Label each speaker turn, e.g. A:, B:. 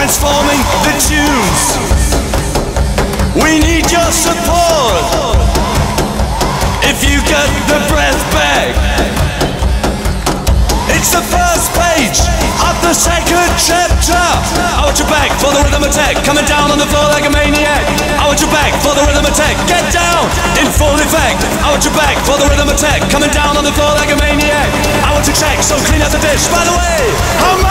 A: transforming the tunes. We need your support. If you get the breath back, it's the first page of the second chapter. I want you back for the rhythm attack, coming down on the floor like a maniac. I want you back for the rhythm attack, get down in full effect. I want you back for the rhythm attack, coming down on the floor like a maniac. I want you check, so clean out the dish. By the way, how